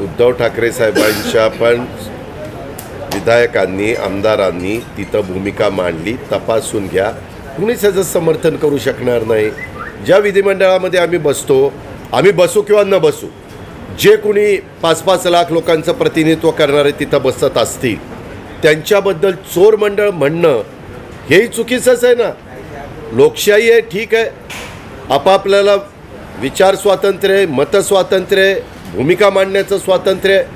उद्धव ठाकरे साहेबांच्या पण विधायकांनी आमदारांनी तिथं भूमिका मांडली, तपासून घ्या. कुणीच याचं समर्थन करू शकणार नाही. ज्या विधिमंडळामध्ये आम्ही बसतो, आम्ही बसू किंवा न बसू, जे कोणी 5-5 लाख लोकांचं प्रतिनिधित्व करणारे तिथं बसत असतील त्यांच्याबद्दल चोर मंडळ म्हणणं हेही चुकीचंच आहे ना. लोकशाही आहे, ठीक आहे, आपापल्याला विचार स्वातंत्र्य आहे, मतस्वातंत्र्य आहे, भूमिका मांडण्याचं स्वातंत्र्य आहे.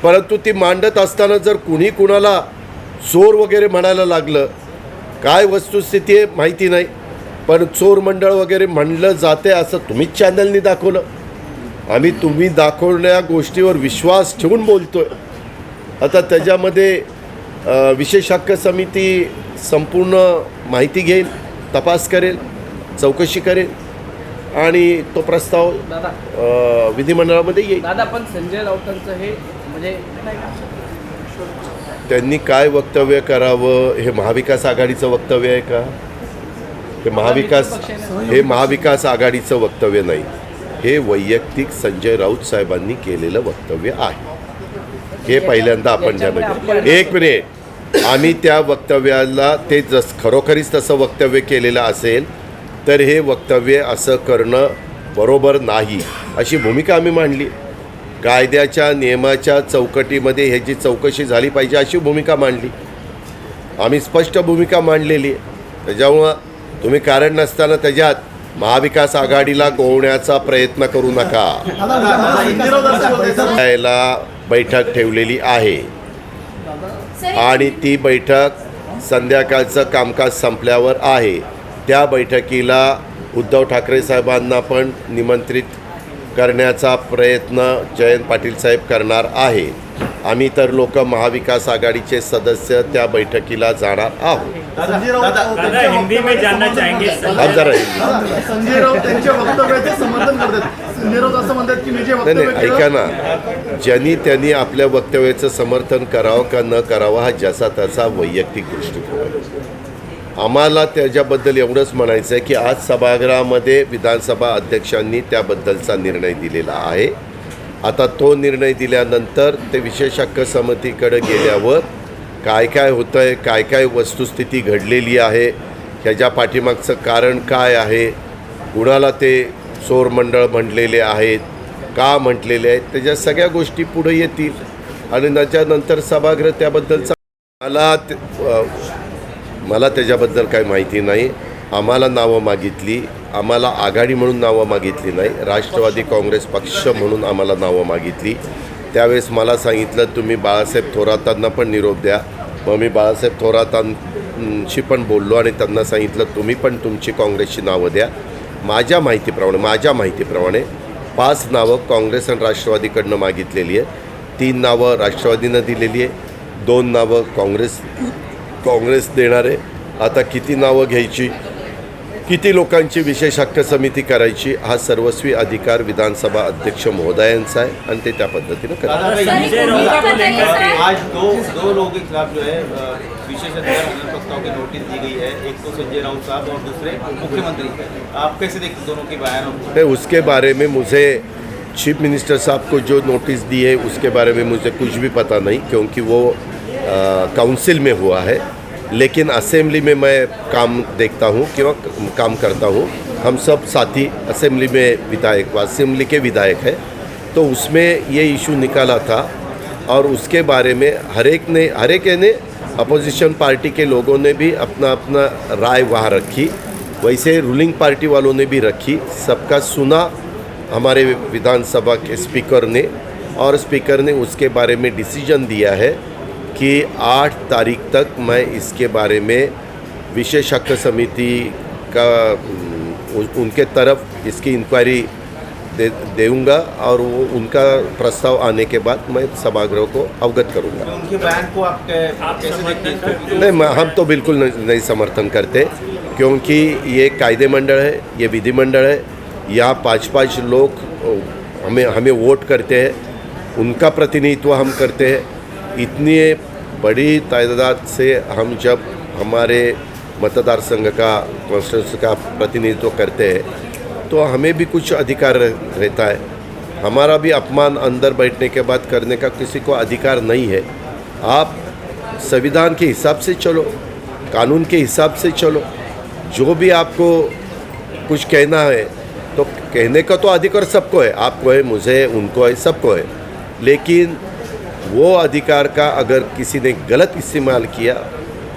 परंतु ती मांडत असताना जर कुणी कुणाला चोर वगैरे म्हणायला लागलं, काय वस्तुस्थिती आहे माहिती नाही, पण चोर मंडळ वगैरे म्हणलं जाते असं तुम्हीच चॅनलनी दाखवलं. आम्ही तुम्ही दाखवल्या गोष्टीवर विश्वास ठेवून बोलतो आहे. आता त्याच्यामध्ये विशेष हक्क समिती संपूर्ण माहिती घेईल, तपास करेल, चौकशी करेल आणि तो प्रस्ताव विधिमंडळामध्ये येईल. दादा, पण संजय राऊतांचं हे म्हणजे त्यांनी काय वक्तव्य करावं हे महाविकास आघाडीचं वक्तव्य आहे का? हे महाविकास आघाडीचं वक्तव्य नाही, हे वैयक्तिक संजय राऊत साहेबांनी केलेलं वक्तव्य आहे. हे पहिल्यांदा आपण त्यामध्ये एक मिनिट, आम्ही त्या वक्तव्याला ते खरोखरीच तसं वक्तव्य केलेलं असेल तर हे वक्तव्य असं करणं बरोबर नाही अशी भूमिका आम्ही मांडली. कायद्याच्या नियमाच्या चौकटीमध्ये ह्याची चौकशी झाली पाहिजे अशी भूमिका मांडली. आम्ही स्पष्ट भूमिका मांडलेली आहे. त्याच्यामुळं तुम्ही कारण नसताना त्याच्यात महाविकास आघाडीला गोवण्याचा प्रयत्न करू नका. याला बैठक ठेवलेली आहे आणि ती बैठक संध्याकाळचं कामकाज संपल्यावर आहे. त्या बैठकीला उद्धव ठाकरे साहेबांना पण निमंत्रित करण्याचा प्रयत्न जयंत पाटील साहेब करणार आहे. आम्ही तर लोक महाविकास आघाडीचे सदस्य त्या बैठकीला जाणार आहोत. हिंदी में जानना चाहेंगे संजय राऊत त्यांच्या वक्तव्याचे समर्थन करतात. संजय राऊत असं म्हणतात की मी जे नाही, ऐका ना, ज्यांनी त्यांनी आपल्या वक्तव्याचं समर्थन करावं का न करावं हा ज्याचा त्याचा वैयक्तिक दृष्टिकोन आहे. आम्हाला त्याच्याबद्दल एवढंच म्हणायचं आहे की आज सभागृहामध्ये विधानसभा अध्यक्षांनी त्याबद्दलचा निर्णय दिलेला आहे. आता तो निर्णय दिल्यानंतर ते विशेष हक्क समितीकडे गेल्यावर काय काय होतं आहे, काय काय वस्तुस्थिती घडलेली आहे, ह्याच्या पाठीमागचं कारण काय आहे, कुणाला ते चोर मंडळ म्हटलेले आहेत, का म्हटलेले आहेत, त्याच्या सगळ्या गोष्टी पुढे येतील आणि त्याच्यानंतर सभागृह त्याबद्दलचा मला त्याच्याबद्दल काही माहिती नाही. आम्हाला नावं मागितली, आम्हाला आघाडी म्हणून नावं मागितली नाही, राष्ट्रवादी काँग्रेस पक्ष म्हणून आम्हाला नावं मागितली. त्यावेळेस मला सांगितलं तुम्ही बाळासाहेब थोरातांना पण निरोप द्या. मग मी बाळासाहेब थोरातांशी पण बोललो आणि त्यांना सांगितलं तुम्ही पण तुमची काँग्रेसची नावं द्या. माझ्या माहितीप्रमाणे 5 नावं काँग्रेस आणि राष्ट्रवादीकडनं मागितलेली आहे. 3 नावं राष्ट्रवादीनं दिलेली आहे, 2 नावं काँग्रेस देणार आहे. आता किती नावं घ्यायची, किती लोकांची विशेष हक्क समिती करायची हा सर्वस्वी अधिकार विधानसभा अध्यक्ष महोदयांचा आहे आणि ते त्या पद्धतीनं करतात. आज दो लोगों के खिलाफ जो है विशेष अधिकार प्रस्ताव की नोटिस दी गई है. एक तो संजय राउत साहब और दूसरे मुख्यमंत्री. आप कैसे देखते दोनों के बयान? उसके बारे में मुझे चीफ मिनिस्टर साहब को जो नोटिस दी है उसके बारे में मुझे कुछ भी पता नहीं, क्योंकि वो काउंसिल में हुआ है. लेकिन असेंबली में मैं काम देखता हूँ कि काम करता हूँ. हम सब साथी असेंबली में असेंबली के विधायक हैं, तो उसमें ये इशू निकाला था और उसके बारे में हर एक ने अपोजिशन पार्टी के लोगों ने भी अपना राय वहाँ रखी, वैसे रूलिंग पार्टी वालों ने भी रखी. सबका सुना हमारे विधानसभा के स्पीकर ने, और स्पीकर ने उसके बारे में डिसीजन दिया है कि 8 तारीख तक मैं इसके बारे में विशेष हक्क समिति का उनके तरफ इसकी इंक्वायरी देऊंगा और वो उनका प्रस्ताव आने के बाद मैं सभागृह को अवगत करूंगा. उनके बयान को आप कैसे देखते हैं? नहीं, हम तो बिल्कुल नहीं समर्थन करते, क्योंकि ये कायदे मंडल है, ये विधिमंडल है. यहाँ 5-5 लोग हमें वोट करते हैं, उनका प्रतिनिधित्व हम करते हैं. इतनी बड़ी तादाद से हम जब हमारे मतदार संघ का कॉन्स्टिट्यूंसी का प्रतिनिधित्व करते हैं तो हमें भी कुछ अधिकार रहता है. हमारा भी अपमान अंदर बैठने के बाद करने का किसी को अधिकार नहीं है। आप संविधान के हिसाब से चलो, कानून के हिसाब से चलो। जो भी आपको कुछ कहना है तो कहने का तो अधिकार सबको है, आपको है, मुझे, उनको है, सबको है। लेकिन वो अधिकार का अगर किसी ने गलत इस्तेमाल किया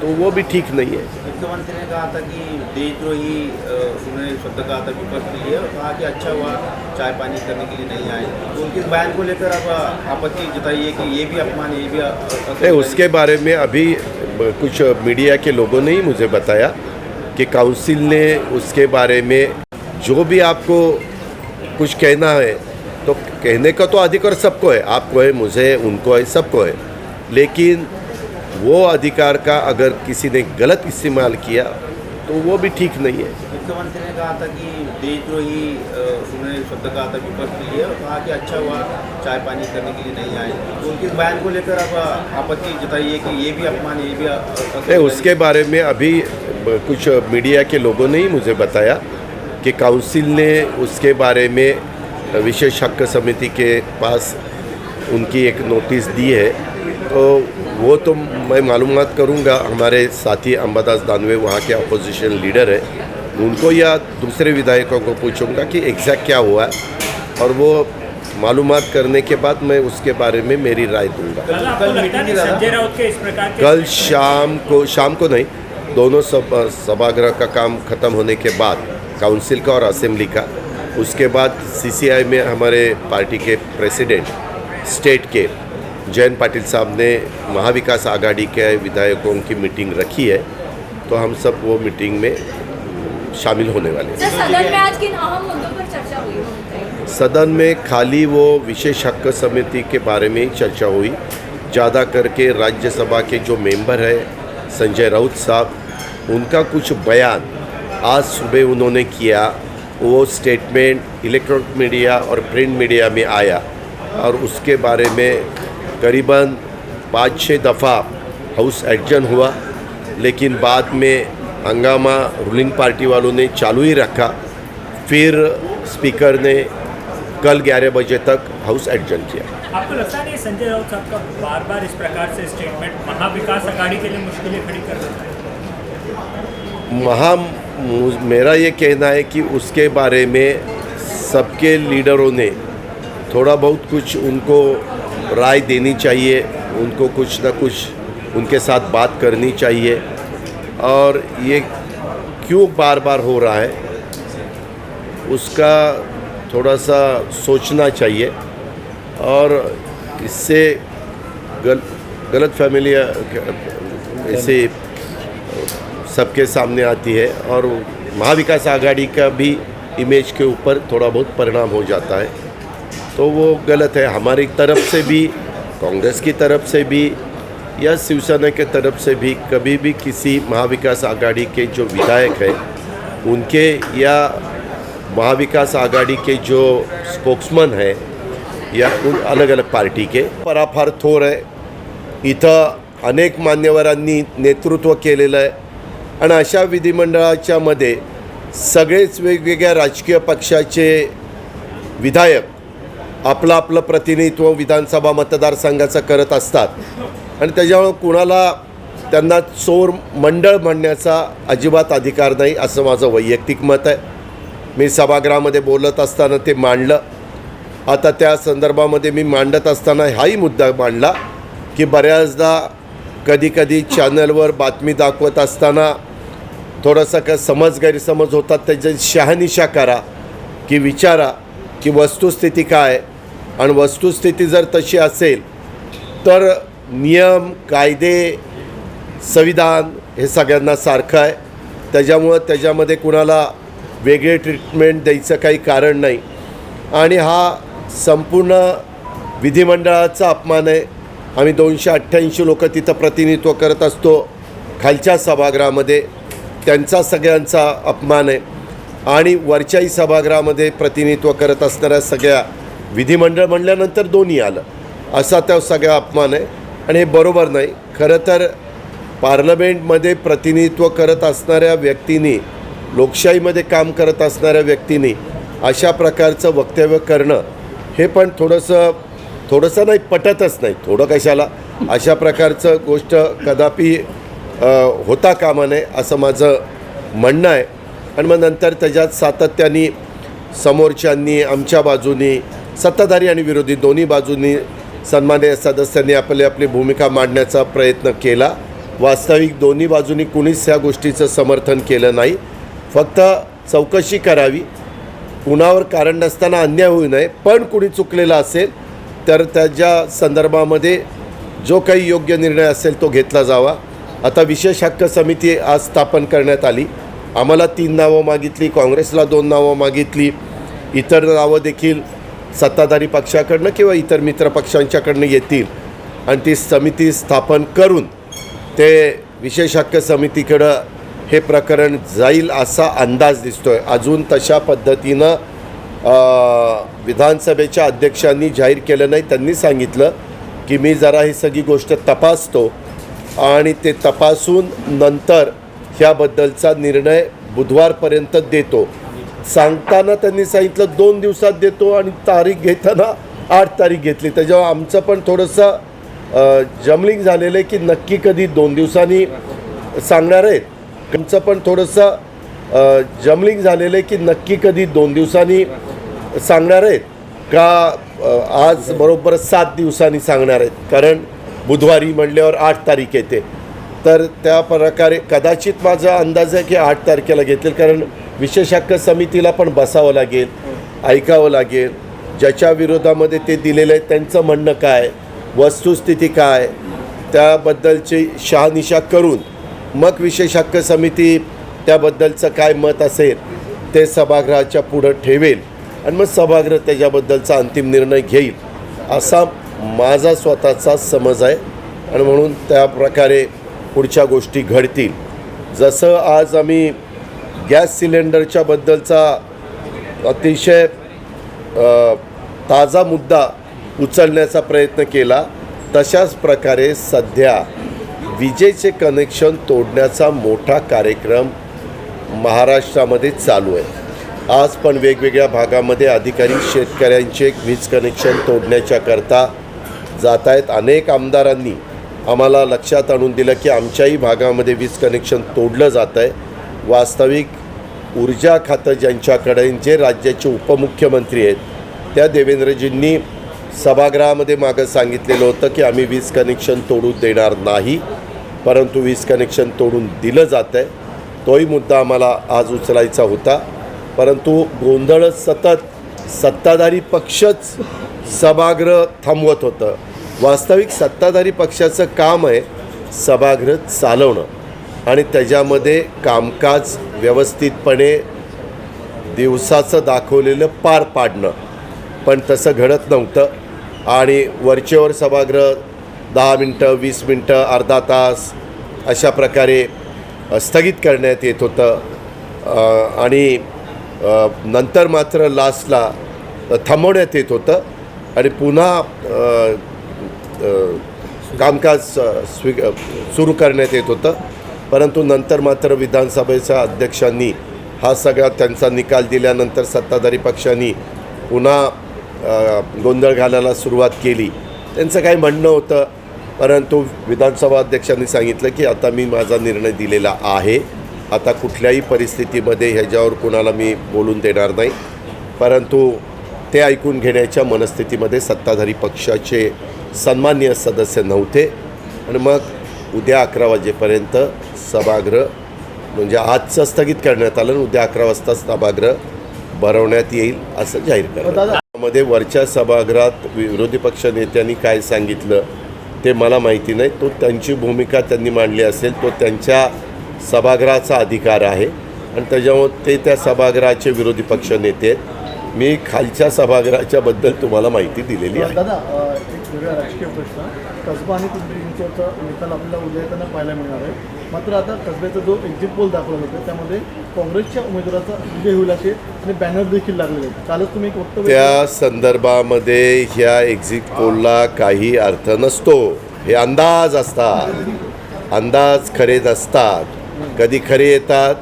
तो वो भी ठीक नहीं है। मुख्यमंत्री ने कहा था कि देशद्रोही उन्होंने शब्द कहा था विपक्ष के लिए और कहा कि अच्छा हुआ चाय पानी करने के लिए नहीं आए। तो उनके बयान को लेकर अब आपत्ति जताई है कि ये भी अपमान, ये भी नहीं, उसके बारे में अभी कुछ मीडिया के लोगों ने ही मुझे बताया कि काउंसिल ने उसके बारे में जो भी आपको कुछ कहना है तो कहने का तो अधिकार सबको है, आपको है, मुझे, उनको है, सबको है। लेकिन वो अधिकार का अगर किसी ने गलत इस्तेमाल किया तो वो भी ठीक नहीं है। मुख्यमंत्री ने कहा था कि देशद्रोही उन्होंने शब्द कहा था विपक्ष के लिए और कहा कि अच्छा हुआ चाय पानी करने के लिए नहीं आए। तो उनके बयान को लेकर अब आपत्ति जताई है कि ये भी अपमान, ये भी नहीं, उसके बारे में अभी कुछ मीडिया के लोगों ने ही मुझे बताया कि काउंसिल ने उसके बारे में विशेष हक समिति के पास उनकी एक नोटिस दी है। तो वो तो मैं मालूमात करूंगा, हमारे साथी अंबादास दानवे वहाँ के अपोजिशन लीडर है, उनको या दूसरे विधायकों को पूछूंगा कि एग्जैक्ट क्या हुआ है, और वो मालूमात करने के बाद मैं उसके बारे में मेरी राय दूंगा। संजय राउत के इस प्रकार के कल शाम को नहीं, दोनों सभागृह का काम ख़त्म होने के बाद, काउंसिल का और असेंबली का, उसके बाद सीसीआई में हमारे पार्टी के प्रेसिडेंट स्टेट के जयंत पाटिल साहब ने महाविकास आघाड़ी के विधायकों की मीटिंग रखी है। तो हम सब वो मीटिंग में शामिल होने वाले हैं। सदन में आज किन अहम मुद्दों पर चर्चा हुई? सदन में खाली वो विशेष हक समिति के बारे में ही चर्चा हुई। ज़्यादा करके राज्यसभा के जो मेंबर है संजय राउत साहब, उनका कुछ बयान आज सुबह उन्होंने किया, वो स्टेटमेंट इलेक्ट्रॉनिक मीडिया और प्रिंट मीडिया में आया और उसके बारे में करीबन 5-6 दफ़ा हाउस एडजर्न हुआ। लेकिन बाद में हंगामा रूलिंग पार्टी वालों ने चालू ही रखा। फिर स्पीकर ने कल 11 बजे तक हाउस एडजर्न किया। आपको लगता नहीं संजय राउत साहब का बार बार इस प्रकार से स्टेटमेंट महाविकास आघाड़ी के लिए मुश्किलें खड़ी कर देता है? मेरा ये कहना है कि उसके बारे में सबके लीडरों ने थोड़ा बहुत कुछ उनको राय देनी चाहिए, उनको कुछ ना कुछ उनके साथ बात करनी चाहिए। और ये क्यों बार बार हो रहा है उसका थोड़ा सा सोचना चाहिए। और इससे गलत फैमिली ऐसे सबके सामने आती है और महाविकास आघाड़ी का भी इमेज के ऊपर थोड़ा बहुत परिणाम हो जाता है। तो वो गलत है। हमारी तरफ से भी, कांग्रेस की तरफ से भी या शिवसेना के तरफ से भी कभी भी किसी महाविकास आघाड़ी के जो विधायक हैं उनके या महाविकास आघाड़ी के जो स्पोक्समन हैं या उन अलग अलग पार्टी के पराफार थोर आहे। इथं अनेक मान्यवरांनी नेतृत्व केलेलं आहे आणि अशा विधिमंडळाच्या मध्ये सगळेच वेगवेगळ्या राजकीय पक्षाचे विधायक आपलं आपलं प्रतिनिधित्व विधानसभा मतदारसंघाचं करत असतात आणि त्याच्यामुळे कुणाला त्यांना चोर मंडळ म्हणण्याचा अजिबात अधिकार नाही असं माझं वैयक्तिक मत आहे। मी सभागृहामध्ये बोलत असताना ते मांडलं। आता त्या संदर्भामध्ये मी मांडत असताना हाही मुद्दा मांडला की बऱ्याचदा कधी चॅनलवर बातमी दाखवत असताना थोडासा का गैरसमज होतात, त्याची शहानिशा करा की विचारा की वस्तुस्थिती काय आणि वस्तुस्थिती जर तशी असेल तर नियम, कायदे, संविधान हे सगळ्यांना सारखं आहे। त्याच्यामुळं त्याच्यामध्ये कुणाला वेगळे ट्रीटमेंट द्यायचं काही कारण नाही आणि हा संपूर्ण विधिमंडळाचा अपमान आहे। आम्ही 288 लोक तिथं प्रतिनिधित्व करत असतो खालच्या सभागृहामध्ये, त्यांचा सगळ्यांचा अपमान आहे आणि वरच्याही सभागृहामध्ये प्रतिनिधित्व करत असणाऱ्या सगळ्या विधिमंडळ म्हणल्यानंतर दोन्ही आलं असा त्या सगळा अपमान आहे आणि हे बरोबर नाही। खरं तर पार्लमेंटमध्ये प्रतिनिधित्व करत असणाऱ्या व्यक्तींनी, लोकशाहीमध्ये काम करत असणाऱ्या व्यक्तींनी अशा प्रकारचं वक्तव्य करणं हे पण थोडंसं नाही, पटतच नाही. थोडं कशाला, अशा प्रकारचं गोष्ट कदापि होता कामा नये असं माझं म्हणणं आहे. आणि मग नंतर त्याच्यात सातत्याने समोरच्यांनी, आमच्या बाजूनी, सत्ताधारी आणि विरोधी दोन्ही बाजूंनी सन्माननीय सदस्यांनी आपली भूमिका मांडण्याचा प्रयत्न केला. वास्तविक दोन्ही बाजूंनी कुणीच ह्या गोष्टीचं समर्थन केलं नाही. फक्त चौकशी करावी, कुणावर कारण नसताना अन्याय होऊ नये, पण कुणी चुकलेला असेल तर त्याच्या संदर्भामध्ये जो काही योग्य निर्णय असेल तो घेतला जावा. आता विशेष हक्क समिती आज स्थापन करण्यात आली. आम्हाला 3 नावं मागितली, काँग्रेसला 2 नावं मागितली, इतर नावं देखील सत्ताधारी पक्षाकडनं किंवा इतर मित्र पक्षांच्याकडनं येतील आणि ती समिती स्थापन करून ते विशेष हक्क समितीकडं हे प्रकरण जाईल असा अंदाज दिसतो आहे. अजून तशा पद्धतीनं विधानसभेच्या अध्यक्षांनी जाहीर केलं नाही. त्यांनी सांगितलं की मी जरा ही सगळी गोष्ट तपासतो आणि ते तपासून नंतर ह्याबद्दलचा निर्णय बुधवारपर्यंत देतो. सांगताना त्यांनी सांगितलं 2 दिवसात देतो आणि तारीख घेताना 8 तारीख घेतली. त्याच्यावर आमचं पण थोडंसं जमलिंग झालेलं आहे की नक्की कधी 2 दिवसांनी सांगणार आहेत. आमचं पण थोडंसं जमलिंग झालेलं आहे की नक्की कधी 2 दिवसांनी सांगणार आहेत का आज बरोबर 7 दिवसांनी सांगणार आहेत. कारण बुधवारी म्हणल्यावर 8 तारीख येते. तर त्या प्रकारे कदाचित माझा अंदाज आहे की 8 तारखेला घेतील. कारण विशेष हक्क समितीला पण बसावं लागेल, ऐकावं लागेल, ज्याच्या विरोधामध्ये ते दिलेलं आहे त्यांचं म्हणणं काय, वस्तुस्थिती काय, त्याबद्दलची शहानिशा करून मग विशेष हक्क समिती त्याबद्दलचं काय मत असेल ते सभागृहाच्या पुढं ठेवेल आणि मग सभागृह त्याच्याबद्दलचा अंतिम निर्णय घेईल असा माझा स्वतःचा समज आहे. आणि म्हणून त्या प्रकारे पुढच्या गोष्टी घडतील. जसं आज आम्ही गॅस सिलेंडरच्या बद्दलचा अतिशय ताजा मुद्दा उचलण्याचा प्रयत्न केला, तशाच प्रकारे सध्या विजेचे कनेक्शन तोडण्याचा मोठा कार्यक्रम महाराष्ट्रामध्ये चालू आहे. आज पण वेगवेगळ्या भागामध्ये अधिकारी शेतकऱ्यांचे वीज कनेक्शन तोडण्याच्या करता जात आहेत. अनेक आमदारांनी आम्हाला लक्षात आणून दिलं की आमच्याही भागामध्ये वीज कनेक्शन तोडलं जात आहे. वास्तविक ऊर्जा खातं ज्यांच्याकडे, जे राज्याचे उपमुख्यमंत्री आहेत, त्या देवेंद्रजींनी सभागृहामध्ये मागं सांगितलेलं होतं की आम्ही वीज कनेक्शन तोडू देणार नाही, परंतु वीज कनेक्शन तोडून दिलं जात आहे. तोही मुद्दा आम्हाला आज उचलायचा होता. परंतु गोंधळ सतत सत्ताधारी पक्षच सभागृह थांबवत होतं. वास्तविक सत्ताधारी पक्षाचं काम आहे सभागृह चालवणं आणि त्याच्यामध्ये कामकाज व्यवस्थितपणे दिवसाचं दाखवलेलं पार पाडणं. पण तसं घडत नव्हतं आणि वरचेवर सभागृह 10 मिनटं, 20 मिनटं, अर्धा तास अशा प्रकारे स्थगित करण्यात येत होतं आणि नंतर मात्र लास्टला थांबवण्यात येत होतं आणि पुन्हा कामकाज सुरू करण्यात येत होतं. परंतु नंतर मात्र विधानसभेच्या अध्यक्षांनी हा सगळा त्यांचा निकाल दिल्यानंतर सत्ताधारी पक्षांनी पुन्हा गोंधळ घालायला सुरुवात केली. त्यांचं काही म्हणणं होतं, परंतु विधानसभा अध्यक्षांनी सांगितलं की आता मी माझा निर्णय दिलेला आहे, आता कुठल्याही परिस्थितीमध्ये ह्याच्यावर कुणाला मी बोलून देणार नाही. परंतु ते ऐकून घेण्याच्या मनस्थितीमध्ये सत्ताधारी पक्षाचे सन्माननीय सदस्य नव्हते आणि मग उद्या 11 वाजेपर्यंत सभागृह म्हणजे आजचं स्थगित करण्यात आलं आणि उद्या 11 वाजता सभागृह भरवण्यात येईल असं जाहीर करण्यात. मध्ये वरच्या सभागृहात विरोधी पक्ष नेत्यांनी काय सांगितलं ते मला माहिती नाही. तो त्यांची भूमिका त्यांनी मांडली असेल, तो त्यांच्या सभागृहाचा अधिकार आहे आणि त्याच्यामुळे ते त्या सभागृहाचे विरोधी पक्ष नेते आहेत. मी खालच्या सभागृहाच्या बद्दल तुम्हाला माहिती दिलेली आहे. दादा, एक वेगळा राजकीय प्रश्न, कसबा आणि पिंपरी चिंचवडचा निकाल आपल्याला उद्या येताना पाहायला मिळणार आहे. मात्र आता कसब्याचा जो एक्झिट पोल दाखवला जातो त्यामध्ये काँग्रेसच्या उमेदवाराचा विजय होईल असे आणि बॅनर देखील लागलेले आहेत. कालच तुम्ही एक वक्तव्य त्या संदर्भामध्ये ह्या एक्झिट पोलला काही अर्थ नसतो. हे अंदाज असतात, अंदाज खरे नसतात, कधी खरे येतात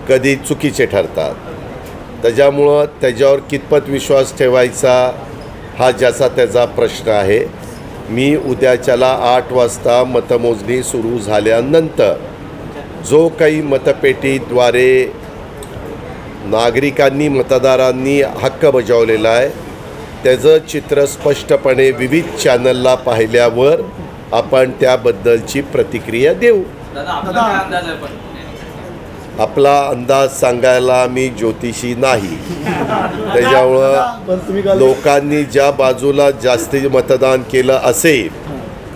कधी चुकीचे ठरतात. त्याच्यामुळं त्याच्यावर कितपत विश्वास ठेवायचा हा ज्याचा त्याचा प्रश्न आहे. मी उद्याच्याला 8 वाजता मतमोजणी सुरू झाल्यानंतर जो काही मतपेटीद्वारे नागरिकांनी मतदारांनी हक्क बजावलेला आहे त्याचं चित्र स्पष्टपणे विविध चॅनलला पाहिल्यावर आपण त्याबद्दलची प्रतिक्रिया देऊ. दादा आपला काय अंदाज आहे पण आपला अंदाज सांगायला मी ज्योतिषी नाही. त्याच्यामुळं पण तुम्ही काल लोकांनी ज्या बाजूला जास्ती मतदान केलं असेल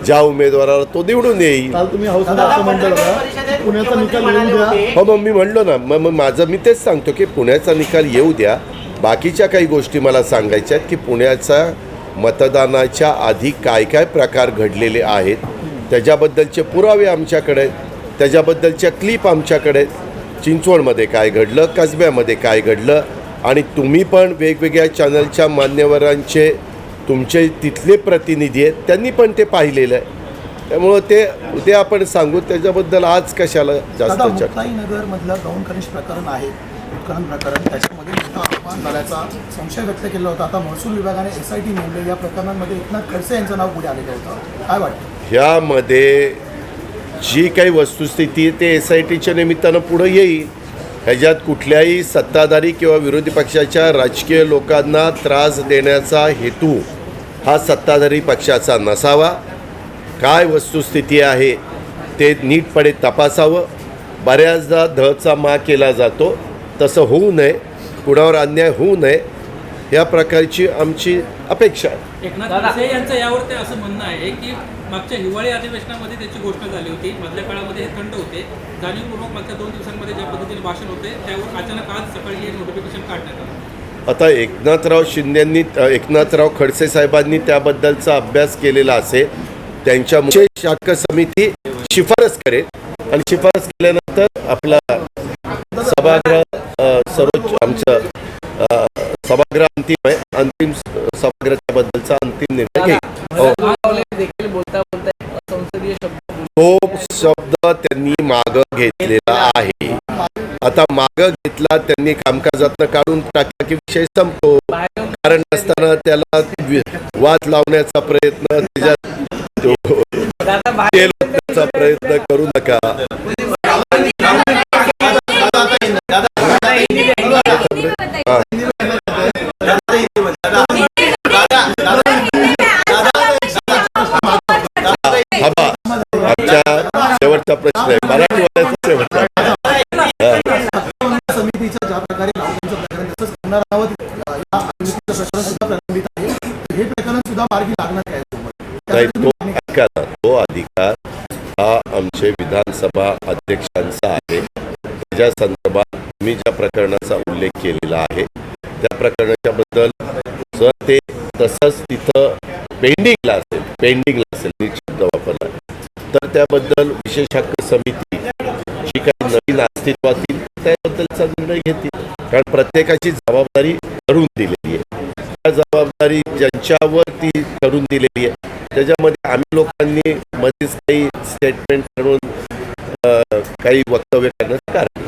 ज्या उमेदवाराला तो निवडून येईल. काल तुम्ही हाऊसमध्ये असं म्हटलं होतं की पुण्याचा निकाल येऊ द्या. हो मग मी म्हणलो ना मग माझं मी तेच सांगतो की पुण्याचा निकाल येऊ द्या. बाकीच्या काही गोष्टी मला सांगायच्या आहेत की पुण्याचा मतदानाच्या आधी काय काय प्रकार घडलेले आहेत त्याच्याबद्दलचे पुरावे आमच्याकडे आहेत, त्याच्याबद्दलच्या क्लिप आमच्याकडे आहेत. चिंचवडमध्ये काय घडलं, कसब्यामध्ये काय घडलं आणि तुम्ही पण वेगवेगळ्या चॅनलच्या मान्यवरांचे तुमचे तिथले प्रतिनिधी आहेत त्यांनी पण ते पाहिलेलं आहे. त्यामुळं ते उद्या आपण सांगू त्याच्याबद्दल आज कशाला जास्त दादा, चर्चा. मुक्ताईनगरमधलं गौण खनिज प्रकरण आहे, उत्खनन प्रकरण, त्याच्यामध्ये मोठा अपमान झाल्याचा संशय व्यक्त केला होता. आता महसूल विभागाने SIT नेमले. या प्रकरणांमध्ये एकनाथ खडसे यांचं नाव पुढे आलेलं होतं. काय वाटतं? ह्यामध्ये जी काही वस्तुस्थिती आहे ते SITच्या निमित्तानं पुढं येईल. ह्याच्यात कुठल्याही सत्ताधारी किंवा विरोधी पक्षाच्या राजकीय लोकांना त्रास देण्याचा हेतू हा सत्ताधारी पक्षाचा नसावा. काय वस्तुस्थिती आहे ते नीटपणे तपासावं. बऱ्याचदा धचा मा केला जातो तसं होऊ नये, कुणावर अन्याय होऊ नये या प्रकारची आमची अपेक्षा आहे. एकनाथ खडसे यांचं यावर ते असं म्हणणं आहे की मागच्या हिवाळी अधिवेशनामध्ये त्याची घोषणा झाली होती. मधल्या काळामध्ये हे थंड होते. जाणीवपूर्वक मागच्या 2 दिवसांमध्ये ज्या पद्धतीने भाषण होते त्यावर अचानक आज सकाळी हे नोटिफिकेशन काढण्यात आलं. आता एकनाथराव खडसे साहेबांनी त्याबद्दलचा अभ्यास केलेला असेल. त्यांच्या मुख्य शाखा समिती शिफारस करेल आणि शिफारस केल्यानंतर आपला सभागृह सर्वोच्च आमचं सभागृह अंतिम आहे. अंतिम सभागृहाच्या बद्दलचा अंतिम निर्णय घेईल. देखील बोलता संसदीय शब्द तो शब्द त्यांनी मागं घेतलेला आहे. आता मागं घेतला त्यांनी कामकाजातनं काढून टाकला की विषय संपतो. कारण नसताना त्याला वाद लावण्याचा प्रयत्न त्याच्यात प्रयत्न करू नका. आमच्या शेवटचा प्रश्न आहे मराठीवाड्याचा शेवटचा. समितीच्या ज्या प्रकारे राऊतांचं प्रकरण तसंच करणार आहोत, या अभिनेत्रीचं प्रकरण सुद्धा प्रलंबित आहे. हे प्रकरण सुद्धा मार्गी लागणार आहे. नाही, तो अधिकार तो अधिकार हा आमचे विधानसभा अध्यक्षांचा आहे. त्याच्या संदर्भात मी ज्या प्रकरणाचा उल्लेख केलेला आहे त्या प्रकरणाच्या बद्दल जर ते तसंच तिथं पेंडिंगला असेल निश्चित वापरला तर त्याबद्दल विशेष हक्क समिती जी काही नवीन अस्तित्वात येईल त्याबद्दलचा निर्णय घेतील. कारण प्रत्येकाची जबाबदारी ठरवून दिलेली आहे. त्या जबाबदारी ज्यांच्यावर ती ठरवून दिलेली आहे त्याच्यामध्ये आम्ही लोकांनी मध्येच काही स्टेटमेंट करून काही वक्तव्य करण्याचं कारण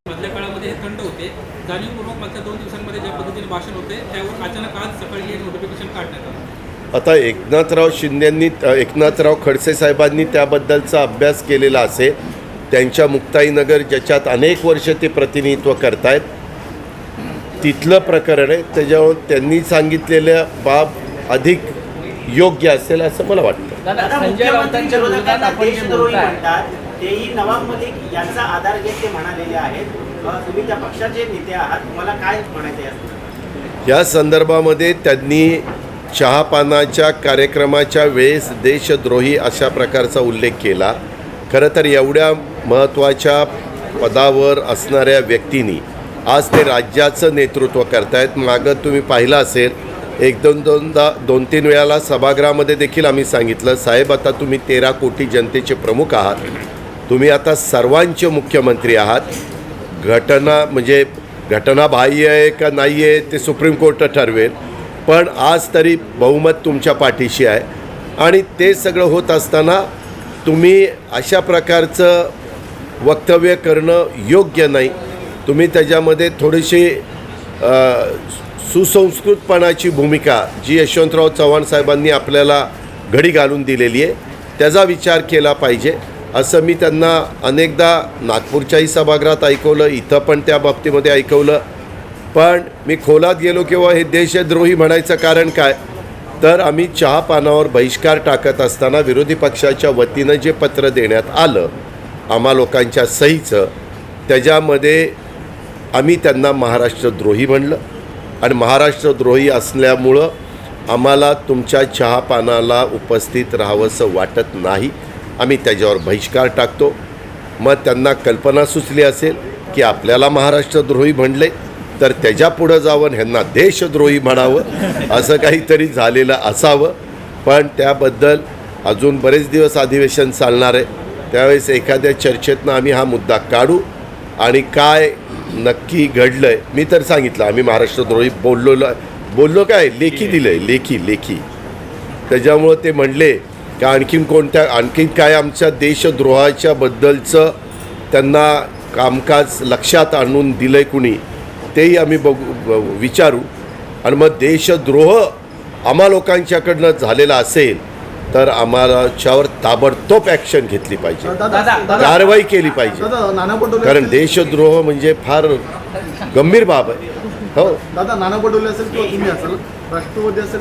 मधल्या काळामध्ये हे थंड होते. जाणीवपूर्वक मागच्या 2 दिवसांमध्ये ज्या पद्धतीने भाषण होते त्यावर अचानक आज सकाळी हे नोटिफिकेशन काढण्यात आलं. आता एकनाथराव खडसे साहेबांनी त्याबद्दलचा अभ्यास केलेला असेल. त्यांच्या मुक्ताईनगर ज्याच्यात अनेक वर्ष ते प्रतिनिधित्व करतायत तिथलं प्रकरण आहे. त्याच्यावर त्यांनी सांगितलेल्या बाब अधिक योग्य असेल असं मला वाटतं. दादा संजय राऊतांच्या विरोधात आपण जे बोलताय तेही नवाब मलिक यांचा आधार घेत ते म्हणालेले आहेत. तुम्ही त्या पक्षाचे नेते आहात, तुम्हाला काय म्हणायचे आहे? या संदर्भामध्ये त्यांनी चहापानाच्या कार्यक्रमाच्या वेळेस देशद्रोही अशा प्रकारचा उल्लेख केला. खरं तर एवढ्या महत्त्वाच्या पदावर असणाऱ्या व्यक्तींनी आज ते राज्याचं नेतृत्व करतायत. मागं तुम्ही पाहिलं असेल 2-3 वेळाला सभागृहामध्ये देखील आम्ही सांगितलं साहेब आता तुम्ही 13 कोटी जनतेचे प्रमुख आहात. तुम्ही आता सर्वांचे मुख्यमंत्री आहात. घटना बाह्य आहे का नाही आहे ते सुप्रीम कोर्ट ठरवेल. पण आज तरी बहुमत तुमच्या पाठीशी आहे आणि ते सगळं होत असताना तुम्ही अशा प्रकारचं वक्तव्य करणं योग्य नाही. तुम्ही त्याच्यामध्ये थोडीशी सुसंस्कृतपणाची भूमिका जी यशवंतराव चव्हाण साहेबांनी आपल्याला घडी घालून दिलेली आहे त्याचा विचार केला पाहिजे असं मी त्यांना अनेकदा नागपूरच्याही सभागृहात ऐकवलं, इथं पण त्या बाबतीमध्ये ऐकवलं. पण मी खोलात गेलो किंवा हे देशद्रोही म्हणायचं कारण काय, तर आम्ही चहा पानावर बहिष्कार टाकत असताना विरोधी पक्षाच्या वतीनं जे पत्र देण्यात आलं आम्हा लोकांच्या सहीचं, त्याच्यामध्ये आम्ही त्यांना महाराष्ट्रद्रोही म्हणलं आणि महाराष्ट्रद्रोही असल्यामुळं आम्हाला तुमच्या चहा पानाला उपस्थित राहावंसं वाटत नाही, आम्ही त्याच्यावर बहिष्कार टाकतो. मग त्यांना कल्पना सुचली असेल की आपल्याला महाराष्ट्रद्रोही म्हणले तर त्याच्या पुढं जावं ह्यांना देशद्रोही म्हणावं असं काहीतरी झालेलं असावं. पण त्याबद्दल अजून बरेच दिवस अधिवेशन चालणार आहे, त्यावेळेस एखाद्या चर्चेतनं आम्ही हा मुद्दा काढू आणि काय नक्की घडलं आहे. मी तर सांगितलं आम्ही महाराष्ट्रद्रोही बोललो काय लेखी दिलं आहे, लेखी. त्याच्यामुळं ते म्हणले का आणखीन काय आमच्या देशद्रोहाच्या बद्दलचं त्यांना कामकाज लक्षात आणून दिलं आहे कुणी, तेही आम्ही विचारू. आणि मग देशद्रोह आम्हा लोकांच्याकडनं झालेला असेल तर आम्हालाच्यावर ताबडतोब ॲक्शन घेतली पाहिजे, कारवाई केली पाहिजे. नाना पटोले कारण देशद्रोह म्हणजे फार गंभीर बाब आहे. हो दादा, नाना पटोले असेल किंवा तुम्ही असाल, राष्ट्रवादी असेल